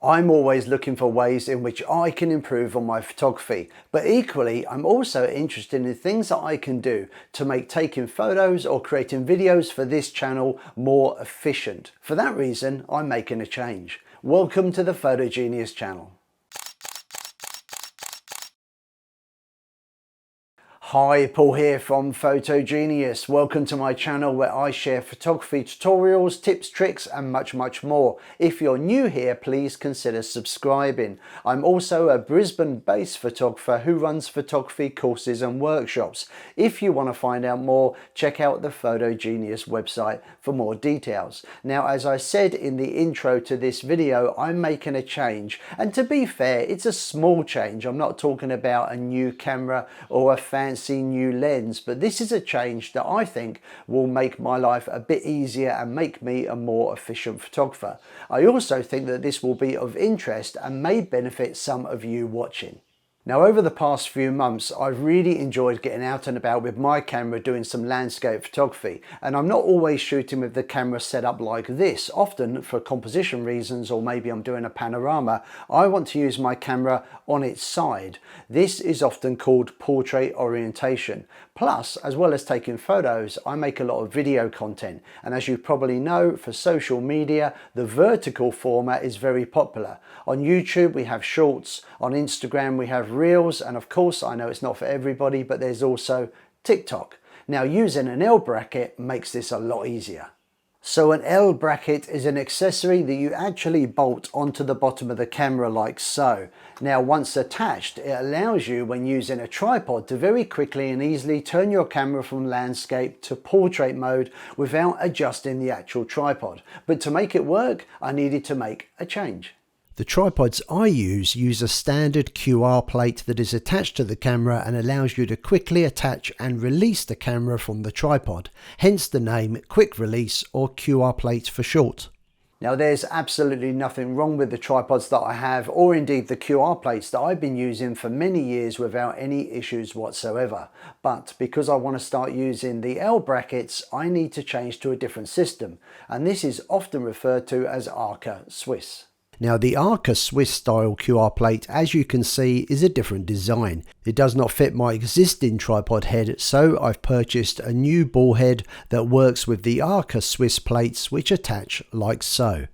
I'm always looking for ways in which I can improve on my photography, but equally I'm also interested in things that I can do to make taking photos or creating videos for this channel more efficient. For that reason, I'm making a change. Welcome to the Photogenius channel. Hi, Paul here from Photogenius. Welcome to my channel where I share photography tutorials, tips, tricks and much more. If you're new here, please consider subscribing. I'm also a Brisbane-based photographer who runs photography courses and workshops. If you want to find out more, check out the Photogenius website for more details. Now, as I said in the intro to this video, I'm making a change, and to be fair, it's a small change. I'm not talking about a new camera or a fancy new lens, but this is a change that I think will make my life a bit easier and make me a more efficient photographer. I also think that this will be of interest and may benefit some of you watching. Now, over the past few months, I've really enjoyed getting out and about with my camera doing some landscape photography, and I'm not always shooting with the camera set up like this. Often for composition reasons, or maybe I'm doing a panorama, I want to use my camera on its side. This is often called portrait orientation. Plus, as well as taking photos, I make a lot of video content, and as you probably know, for social media, the vertical format is very popular. On YouTube we have shorts, on Instagram we have reels, and of course I know it's not for everybody, but there's also TikTok. Now, using an L bracket makes this a lot easier. So an L bracket is an accessory that you actually bolt onto the bottom of the camera like so. Now, once attached, it allows you, when using a tripod, to very quickly and easily turn your camera from landscape to portrait mode without adjusting the actual tripod. But to make it work, I needed to make a change. The tripods I use a standard QR plate that is attached to the camera and allows you to quickly attach and release the camera from the tripod, hence the name Quick Release, or QR plate for short. Now, there's absolutely nothing wrong with the tripods that I have, or indeed the QR plates that I've been using for many years without any issues whatsoever. But because I want to start using the L brackets, I need to change to a different system, and this is often referred to as Arca Swiss. Now, the Arca Swiss style QR plate, as you can see, is a different design. It does not fit my existing tripod head, so I've purchased a new ball head that works with the Arca Swiss plates, which attach like so.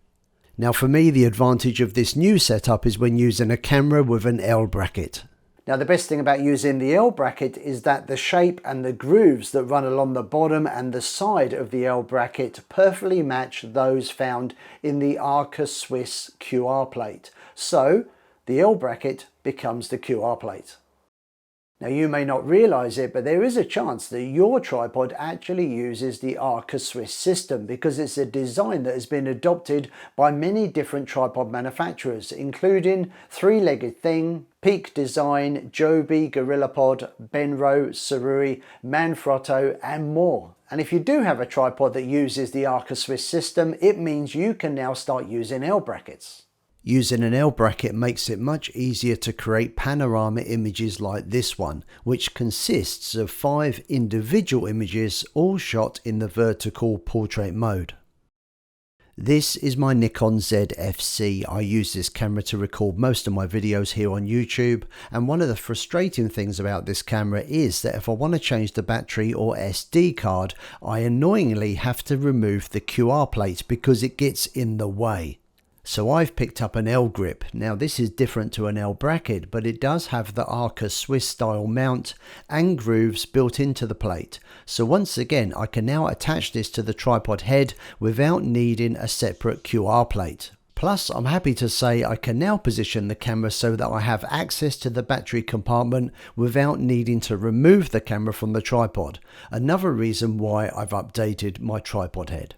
Now, for me, the advantage of this new setup is when using a camera with an L bracket. Now, the best thing about using the L bracket is that the shape and the grooves that run along the bottom and the side of the L bracket perfectly match those found in the Arca Swiss QR plate. So the L bracket becomes the QR plate. Now, you may not realize it, but there is a chance that your tripod actually uses the Arca Swiss system, because it's a design that has been adopted by many different tripod manufacturers, including Three Legged Thing, Peak Design, Joby, GorillaPod, Benro, Sarui, Manfrotto and more. And if you do have a tripod that uses the Arca Swiss system, it means you can now start using L brackets. Using an L bracket makes it much easier to create panorama images like this one, which consists of 5 individual images all shot in the vertical portrait mode. This is my Nikon ZFC. I use this camera to record most of my videos here on YouTube, and one of the frustrating things about this camera is that if I want to change the battery or SD card, I annoyingly have to remove the QR plate because it gets in the way. So I've picked up an L grip. Now, this is different to an L bracket, but it does have the Arca Swiss style mount and grooves built into the plate. So once again, I can now attach this to the tripod head without needing a separate QR plate. Plus, I'm happy to say I can now position the camera so that I have access to the battery compartment without needing to remove the camera from the tripod. Another reason why I've updated my tripod head.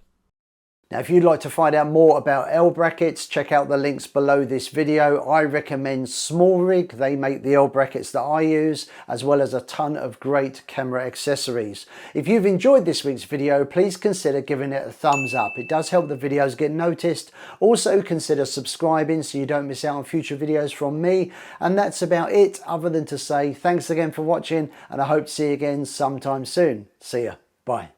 Now, if you'd like to find out more about L brackets, check out the links below this video. I recommend Small Rig. They make the L brackets that I use, as well as a ton of great camera accessories. If you've enjoyed this week's video, please consider giving it a thumbs up. It does help the videos get noticed. Also, consider subscribing so you don't miss out on future videos from me. And that's about it, other than to say thanks again for watching, and I hope to see you again sometime soon. See ya. Bye.